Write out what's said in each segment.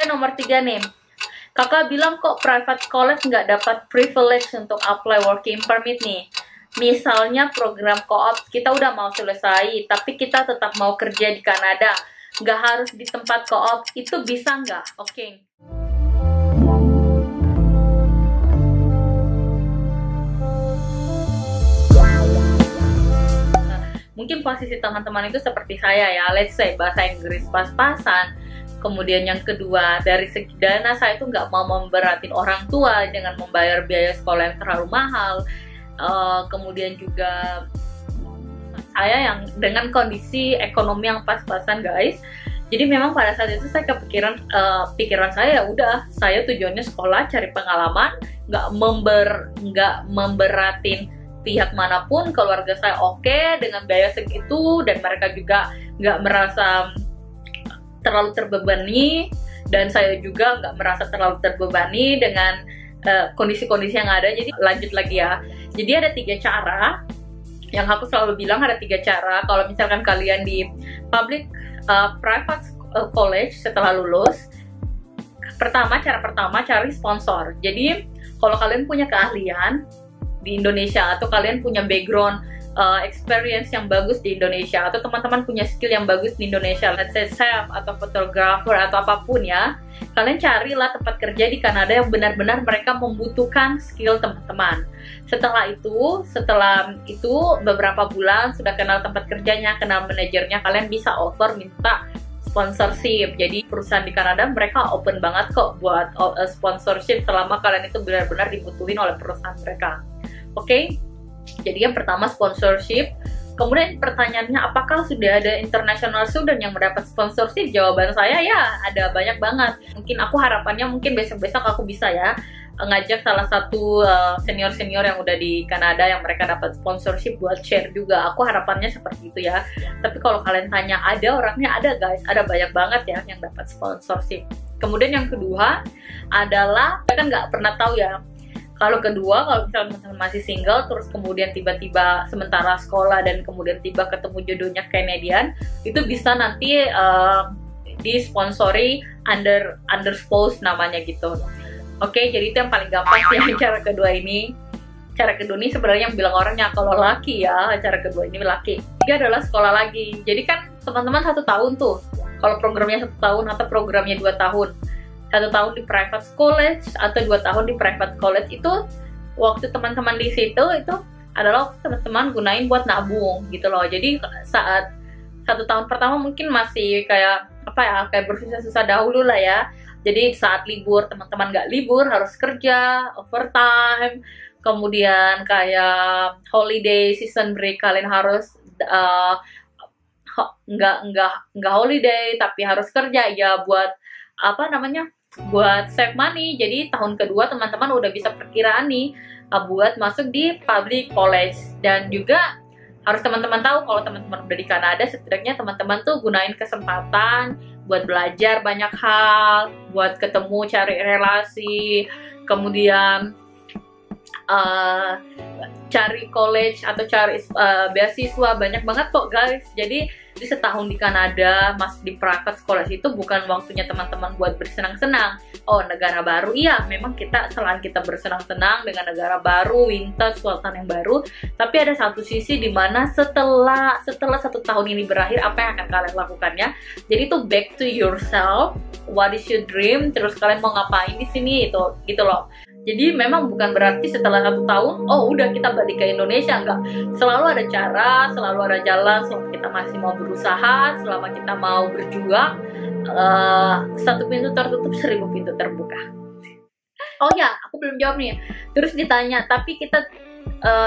Nomor 3 nih, kakak bilang kok private college nggak dapat privilege untuk apply working permit nih. Misalnya program co-op kita udah mau selesai, tapi kita tetap mau kerja di Kanada, nggak harus di tempat co-op, itu bisa nggak? Oke. Mungkin posisi teman-teman itu seperti saya ya, let's say bahasa Inggris pas-pasan. Kemudian yang kedua, dari segi dana saya tuh nggak mau memberatin orang tua dengan membayar biaya sekolah yang terlalu mahal. Kemudian juga saya yang dengan kondisi ekonomi yang pas-pasan guys. Jadi memang pada saat itu saya kepikiran, pikiran saya ya udah, saya tujuannya sekolah, cari pengalaman, nggak memberatin pihak manapun. Keluarga saya oke dengan biaya segitu, dan mereka juga nggak merasa terlalu terbebani, dan saya juga nggak merasa terlalu terbebani dengan kondisi-kondisi yang ada. Jadi lanjut lagi ya, jadi ada 3 cara yang aku selalu bilang, ada 3 cara kalau misalkan kalian di private college setelah lulus. Cara pertama cari sponsor. Jadi kalau kalian punya keahlian di Indonesia, atau kalian punya background experience yang bagus di Indonesia, atau teman-teman punya skill yang bagus di Indonesia, let's say chef atau fotografer atau apapun ya, kalian carilah tempat kerja di Kanada yang benar-benar mereka membutuhkan skill teman-teman. Setelah itu beberapa bulan sudah kenal tempat kerjanya, kenal manajernya, kalian bisa offer minta sponsorship. Jadi perusahaan di Kanada mereka open banget kok buat sponsorship selama kalian itu benar-benar dibutuhin oleh perusahaan mereka. Oke? Jadi yang pertama sponsorship. Kemudian pertanyaannya, apakah sudah ada international student yang mendapat sponsorship? Jawaban saya ya ada banyak banget. Mungkin aku harapannya mungkin besok-besok aku bisa ya ngajak salah satu senior-senior yang udah di Kanada yang mereka dapat sponsorship buat share juga. Aku harapannya seperti itu ya. Tapi kalau kalian tanya ada orangnya, ada guys, ada banyak banget ya yang dapat sponsorship. Kemudian yang kedua adalah, saya kan nggak pernah tahu ya, kalau misalnya teman-teman masih single, terus kemudian tiba-tiba sementara sekolah dan kemudian tiba ketemu jodohnya Canadian, itu bisa nanti disponsori under spouse namanya gitu. Oke, jadi itu yang paling gampang sih yang cara kedua ini. Cara kedua ini sebenarnya yang bilang orangnya kalau laki ya, cara kedua ini laki. 3 adalah sekolah lagi. Jadi kan teman-teman 1 tahun tuh, kalau programnya 1 tahun atau programnya 2 tahun. 1 tahun di private college atau 2 tahun di private college, itu waktu teman-teman di situ itu adalah teman-teman gunain buat nabung gitu loh. Jadi saat 1 tahun pertama mungkin masih kayak kayak bersusah-susah dahulu lah ya. Jadi saat libur teman-teman nggak libur, harus kerja overtime. Kemudian kayak holiday season break kalian harus nggak holiday tapi harus kerja ya buat buat save money. Jadi tahun kedua teman-teman udah bisa perkiraan nih buat masuk di public college. Dan juga harus teman-teman tahu kalau teman-teman udah di Kanada, setidaknya teman-teman tuh gunain kesempatan buat belajar banyak hal, buat ketemu, cari relasi, kemudian cari college atau cari beasiswa, banyak banget kok guys. Jadi di setahun di Kanada masuk di private college itu bukan waktunya teman-teman buat bersenang-senang. Oh, negara baru, iya memang selain kita bersenang-senang dengan negara baru, winter, suasana yang baru, tapi ada satu sisi dimana setelah 1 tahun ini berakhir, apa yang akan kalian lakukan ya. Jadi itu back to yourself, what is your dream, terus kalian mau ngapain di sini, itu gitu loh. Jadi memang bukan berarti setelah 1 tahun, oh udah kita balik ke Indonesia, enggak. Selalu ada cara, selalu ada jalan, selama kita masih mau berusaha, selama kita mau berjuang. 1 pintu tertutup, 1000 pintu terbuka. Oh ya, aku belum jawab nih. Terus ditanya, tapi kita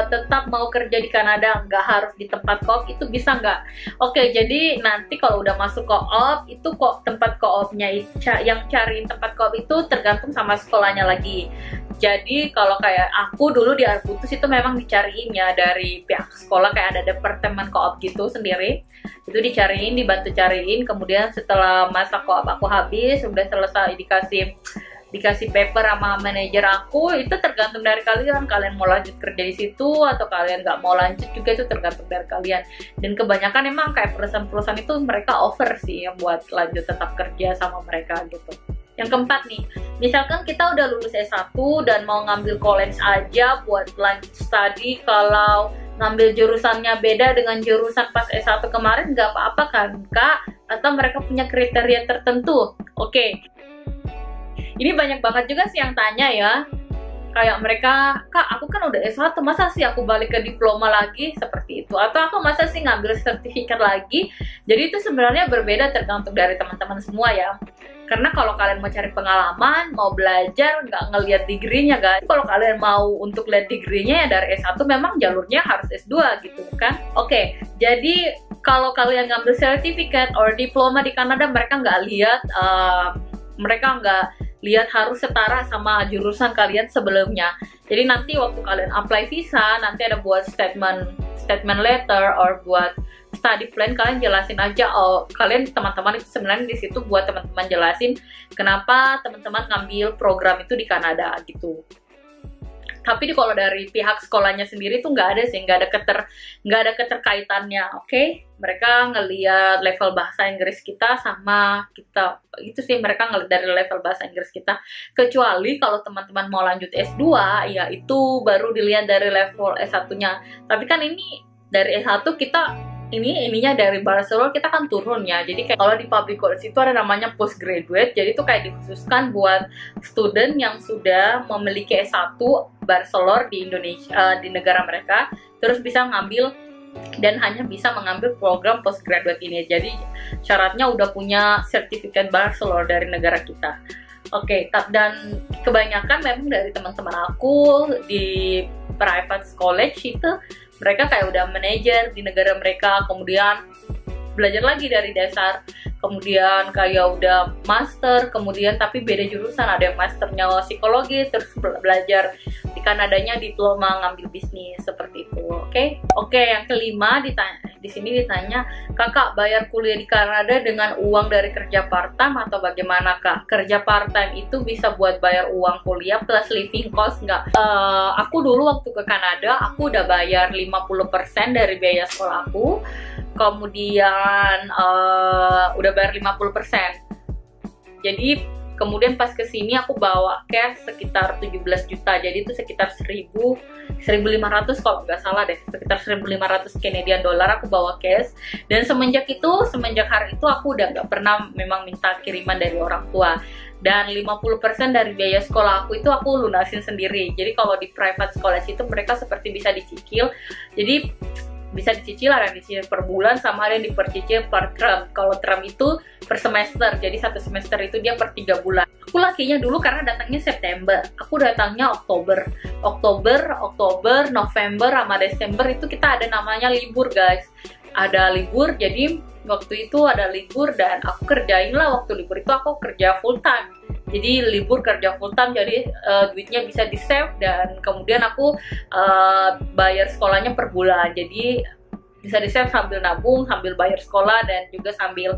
tetap mau kerja di Kanada, nggak harus di tempat co-op, itu bisa nggak? Oke, jadi nanti kalau udah masuk co-op, itu kok tempat co-opnya yang cariin tempat co-op itu tergantung sama sekolahnya lagi. Jadi kalau kayak aku dulu di Arbutus itu memang dicariin ya dari pihak sekolah, kayak ada departemen co-op gitu sendiri. Itu dicariin, dibantu cariin. Kemudian setelah masa co-op aku habis, udah selesai dikasih paper sama manajer aku, itu tergantung dari kalian mau lanjut kerja di situ atau kalian nggak mau lanjut juga, itu tergantung dari kalian. Dan kebanyakan emang kayak perusahaan-perusahaan itu mereka offer sih ya buat lanjut tetap kerja sama mereka gitu. Yang keempat nih, misalkan kita udah lulus S1 dan mau ngambil college aja buat lanjut studi, kalau ngambil jurusannya beda dengan jurusan pas S1 kemarin nggak apa-apa kan Kak? Atau mereka punya kriteria tertentu? Oke. Ini banyak banget juga sih yang tanya ya. Kayak mereka, Kak aku kan udah S1, masa sih aku balik ke diploma lagi? Seperti itu. Atau aku masa sih ngambil sertifikat lagi? Jadi itu sebenarnya berbeda tergantung dari teman-teman semua ya. Karena kalau kalian mau cari pengalaman, mau belajar, nggak ngelihat degree-nya guys. Kalau kalian mau untuk lihat degree-nya ya dari S1 memang jalurnya harus S2 gitu kan. Oke, jadi kalau kalian ngambil sertifikat or diploma di Kanada, mereka nggak lihat harus setara sama jurusan kalian sebelumnya. Jadi nanti waktu kalian apply visa, nanti ada buat statement letter or buat study plan, kalian jelasin aja kalian teman-teman itu sebenarnya di situ buat teman-teman jelasin kenapa teman-teman ngambil program itu di Kanada gitu. Tapi kalau dari pihak sekolahnya sendiri tuh nggak ada sih, nggak ada keterkaitannya, oke? Mereka ngelihat level bahasa Inggris kita sama kita, itu sih mereka ngelihat dari level bahasa Inggris kita. Kecuali kalau teman-teman mau lanjut S2, ya itu baru dilihat dari level S1-nya. Tapi kan ini dari S1 kita ininya dari bachelor kita kan turun ya. Jadi kayak kalau di public college itu ada namanya postgraduate. Jadi itu kayak dikhususkan buat student yang sudah memiliki S1 bachelor di Indonesia, di negara mereka, terus bisa ngambil dan hanya bisa mengambil program postgraduate ini. Jadi syaratnya udah punya sertifikat bachelor dari negara kita. Oke, dan kebanyakan memang dari teman-teman aku di private college itu mereka kayak udah manajer di negara mereka, kemudian belajar lagi dari dasar, kemudian kayak udah master, kemudian tapi beda jurusan, ada yang masternya psikologi, terus belajar di Kanadanya diploma ngambil bisnis, seperti itu. Oke, yang kelima di sini ditanya, Kakak bayar kuliah di Kanada dengan uang dari kerja part-time atau bagaimana Kak? Kerja part-time itu bisa buat bayar uang kuliah plus living cost nggak? Aku dulu waktu ke Kanada, aku udah bayar 50% dari biaya sekolah aku, kemudian udah bayar 50%. Jadi kemudian pas kesini aku bawa cash sekitar 17 juta, jadi itu sekitar 1.500 kalau nggak salah deh, sekitar 1.500 Canadian dollar aku bawa cash. Dan semenjak hari itu aku udah nggak pernah memang minta kiriman dari orang tua. Dan 50% dari biaya sekolah aku itu aku lunasin sendiri. Jadi kalau di private college itu mereka seperti bisa dicicil, jadi bisa dicicil, ada yang dicicil per bulan sama ada yang dicicil per term. Kalau term itu per semester, jadi satu semester itu dia per 3 bulan. Aku lakinya dulu karena datangnya September, aku datangnya Oktober, November sama Desember itu kita ada namanya libur guys. Ada libur, jadi waktu itu ada libur dan aku kerjain lah waktu libur itu aku kerja full time. Jadi libur kerja full time, jadi duitnya bisa di save dan kemudian aku bayar sekolahnya per bulan. Jadi bisa di save sambil nabung, sambil bayar sekolah dan juga sambil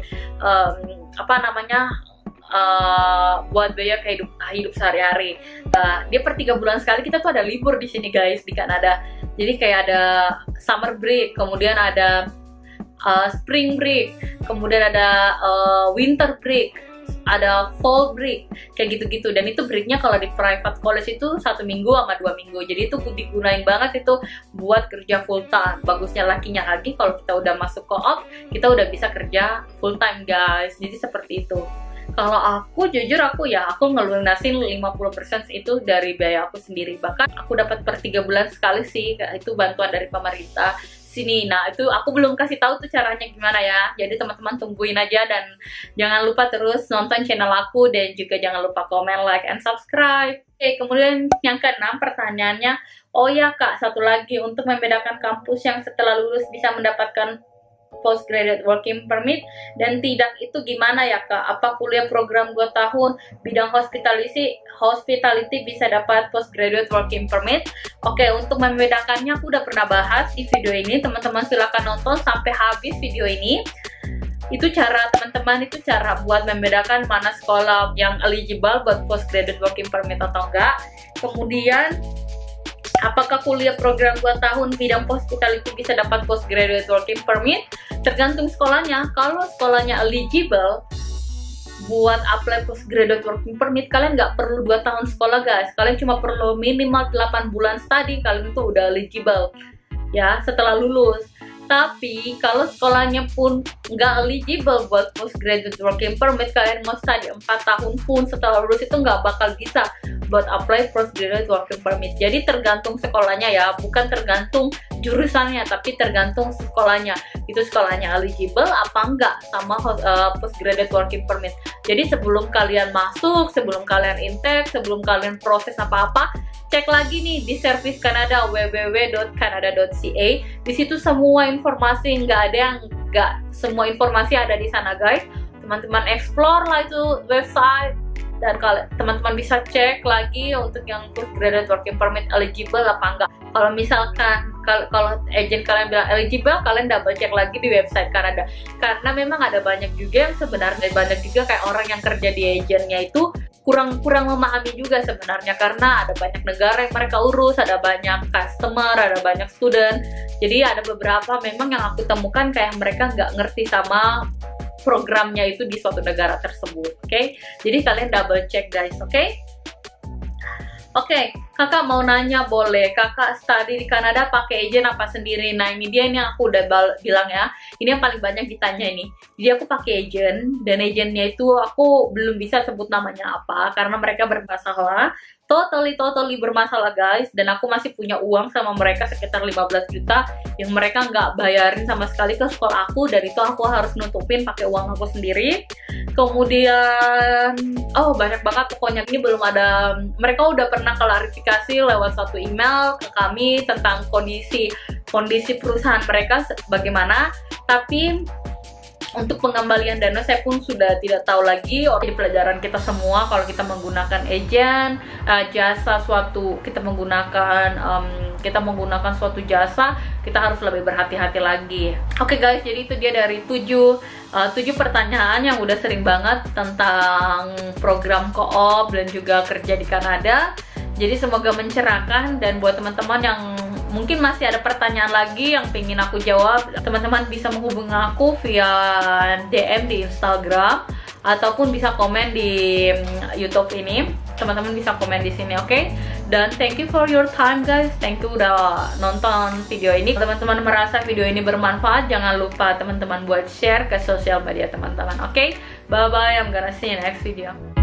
buat biaya hidup sehari-hari. Dia per 3 bulan sekali kita tuh ada libur di sini guys di Kanada. Jadi kayak ada summer break, kemudian ada spring break, kemudian ada winter break, ada fall break, kayak gitu-gitu. Dan itu breaknya kalau di private college itu 1 minggu sama 2 minggu. Jadi itu digunain banget itu buat kerja full time. Bagusnya lakinya lagi kalau kita udah masuk co-op, kita udah bisa kerja full time guys. Jadi seperti itu. Kalau aku jujur aku ngelunasin 50% itu dari biaya aku sendiri. Bahkan aku dapat per 3 bulan sekali sih, itu bantuan dari pemerintah sini. Nah itu aku belum kasih tahu tuh caranya gimana ya. Jadi teman-teman tungguin aja dan jangan lupa terus nonton channel aku dan juga jangan lupa komen, like, and subscribe. Oke, kemudian yang ke-6 pertanyaannya, oh ya Kak, satu lagi untuk membedakan kampus yang setelah lulus bisa mendapatkan postgraduate working permit dan tidak itu gimana ya Kak? Apa kuliah program 2 tahun bidang hospitality bisa dapat postgraduate working permit? Oke, untuk membedakannya aku udah pernah bahas di video ini, teman-teman silakan nonton sampai habis video ini. Itu cara teman-teman, itu cara buat membedakan mana sekolah yang eligible buat postgraduate working permit atau enggak. Kemudian apakah kuliah program 2 tahun bidang hospitality bisa dapat postgraduate working permit? Tergantung sekolahnya. Kalau sekolahnya eligible buat apply postgraduate working permit, kalian nggak perlu 2 tahun sekolah guys, kalian cuma perlu minimal 8 bulan study, kalian itu udah eligible ya setelah lulus. Tapi kalau sekolahnya pun nggak eligible buat postgraduate working permit, kalian mau study 4 tahun pun setelah lulus itu nggak bakal bisa buat apply postgraduate working permit. Jadi tergantung sekolahnya ya, bukan tergantung jurusannya, tapi tergantung sekolahnya. Itu sekolahnya eligible apa enggak sama postgraduate working permit. Jadi sebelum kalian masuk, sebelum kalian intake, sebelum kalian proses apa-apa, cek lagi nih di Service Canada, www.canada.ca. Di situ semua informasi, nggak ada yang nggak, semua informasi ada di sana guys. Teman-teman explore lah itu website, dan teman-teman bisa cek lagi untuk yang postgraduate working permit eligible apa enggak. Kalau misalkan kalau agent kalian bilang eligible, kalian double cek lagi di website Kanada, karena memang ada banyak juga yang sebenarnya, banyak juga kayak orang yang kerja di agentnya itu kurang memahami juga sebenarnya, karena ada banyak negara yang mereka urus, ada banyak customer, ada banyak student. Jadi ada beberapa memang yang aku temukan kayak mereka nggak ngerti sama programnya itu di suatu negara tersebut. Oke? Jadi kalian double check guys. Oke, kakak mau nanya, boleh kakak study di Kanada pakai agent apa sendiri? Nah ini dia, ini aku udah bilang ya, ini yang paling banyak ditanya ini. Jadi aku pakai agent, dan agentnya itu aku belum bisa sebut namanya apa karena mereka bermasalah, totally bermasalah guys. Dan aku masih punya uang sama mereka sekitar 15 juta yang mereka nggak bayarin sama sekali ke sekolah aku, dan itu aku harus nutupin pakai uang aku sendiri. Kemudian banyak banget pokoknya, ini belum ada, mereka udah pernah klarifikasi lewat satu email ke kami tentang kondisi perusahaan mereka bagaimana, tapi untuk pengembalian dana saya pun sudah tidak tahu lagi. Di pelajaran kita semua, kalau kita menggunakan agent, jasa suatu, kita menggunakan suatu jasa, kita harus lebih berhati-hati lagi. Oke guys, jadi itu dia dari 7 pertanyaan yang udah sering banget tentang program co-op dan juga kerja di Kanada. Jadi semoga mencerahkan, dan buat teman-teman yang mungkin masih ada pertanyaan lagi yang pengen aku jawab, teman-teman bisa menghubungi aku via DM di Instagram ataupun bisa komen di YouTube ini. Teman-teman bisa komen di sini, oke? Dan thank you for your time guys. Thank you udah nonton video ini. Teman-teman merasa video ini bermanfaat, jangan lupa teman-teman buat share ke sosial media teman-teman, oke? Bye bye, I'm gonna see you next video.